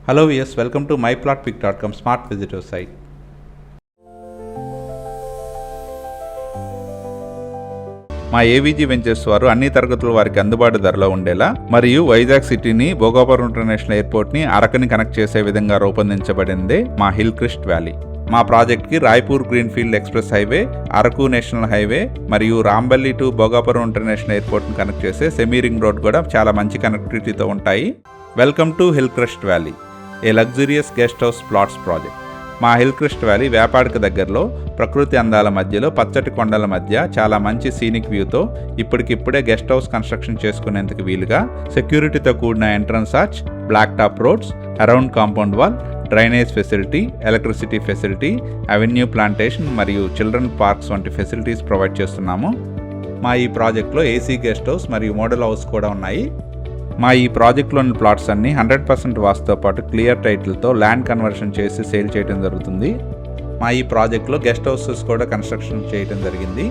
Hello viewers, welcome to myplotpic.com smart visitor site. మా AVG ventures వారు అన్ని తరగతుల వారికి అందుబాటు ధరలో ఉండేలా మరియు వైజాగ్ సిటీని భోగాపురం ఇంటర్నేషనల్ ఎయిర్పోర్ట్ని అరకుని కనెక్ట్ చేసే విధంగా రూపొందించబడిందే మా హిల్ క్రెస్ట్ వ్యాలీ. మా ప్రాజెక్ట్కి Raipur greenfield express highway, Araku national highway మరియు Rambilli to Bhogapuram international ఎయిర్పోర్ట్ని connect చేసే సెమీ రింగ్ రోడ్ కూడా చాలా మంచి కనెక్టివిటీతో ఉంటాయి. Welcome to hill Crest valley, A luxurious guest house plots project. మా హిల్ క్రెస్ట్ వ్యాలీ వేపాడికి దగ్గరలో ప్రకృతి అందాల మధ్యలో పచ్చటి కొండల మధ్య చాలా మంచి సీనిక్ వ్యూతో ఇప్పటికిప్పుడే గెస్ట్ హౌస్ కన్స్ట్రక్షన్ చేసుకునేందుకు వీలుగా సెక్యూరిటీతో కూడిన entrance arch, black top roads, around compound wall, drainage facility, electricity facility, avenue plantation మరియు చిల్డ్రన్ పార్క్స్ వంటి ఫెసిలిటీస్ ప్రొవైడ్ చేస్తున్నాము. మా ఈ ప్రాజెక్ట్లో ఏసీ గెస్ట్ హౌస్ మరియు మోడల్ హౌస్ కూడా ఉన్నాయి. మా ఈ ప్రాజెక్ట్లోని ప్లాట్స్ అన్ని 100% వాస్తుతో పాటు క్లియర్ టైటిల్తో ల్యాండ్ కన్వర్షన్ చేసి సేల్ చేయడం జరుగుతుంది. మా ఈ ప్రాజెక్ట్లో గెస్ట్ హౌసెస్ కూడా కన్స్ట్రక్షన్ చేయడం జరిగింది.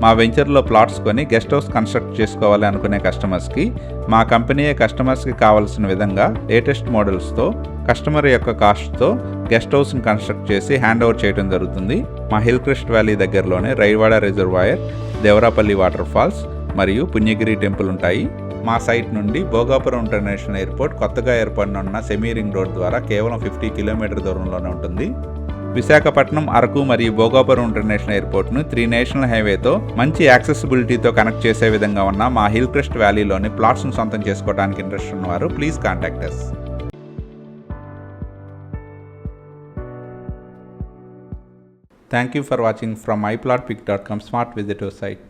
మా వెంచర్లో ప్లాట్స్ కొని గెస్ట్ హౌస్ కన్స్ట్రక్ట్ చేసుకోవాలి అనుకునే కస్టమర్స్కి మా కంపెనీయే కస్టమర్స్కి కావాల్సిన విధంగా లేటెస్ట్ మోడల్స్తో కస్టమర్ యొక్క కాస్ట్తో గెస్ట్ హౌస్ని కన్స్ట్రక్ట్ చేసి హ్యాండ్ ఓవర్ చేయడం జరుగుతుంది. మా హిల్ క్రెస్ట్ వ్యాలీ దగ్గరలోనే Raiwada reservoir, Devarapalli water falls మరియు పుణ్యగిరి టెంపుల్ ఉంటాయి. మా సైట్ నుండి భోగాపురం ఇంటర్నేషనల్ ఎయిర్పోర్ట్ కొత్తగా ఏర్పడనున్న సెమీ రింగ్ రోడ్ ద్వారా కేవలం 50 కిలోమీటర్ దూరంలోనే ఉంటుంది. విశాఖపట్నం, అరకు మరియు భోగాపురం ఇంటర్నేషనల్ ఎయిర్పోర్ట్ను 3 నేషనల్ హైవేతో మంచి యాక్సెసిబిలిటీతో కనెక్ట్ చేసే విధంగా ఉన్న మా హిల్ క్రెస్ట్ వ్యాలీలోని ప్లాట్స్ను సొంతం చేసుకోవడానికి ఇంట్రెస్ట్ ఉన్నవారు please contact us. Thank you for watching from myplotpic.com smart visitor site.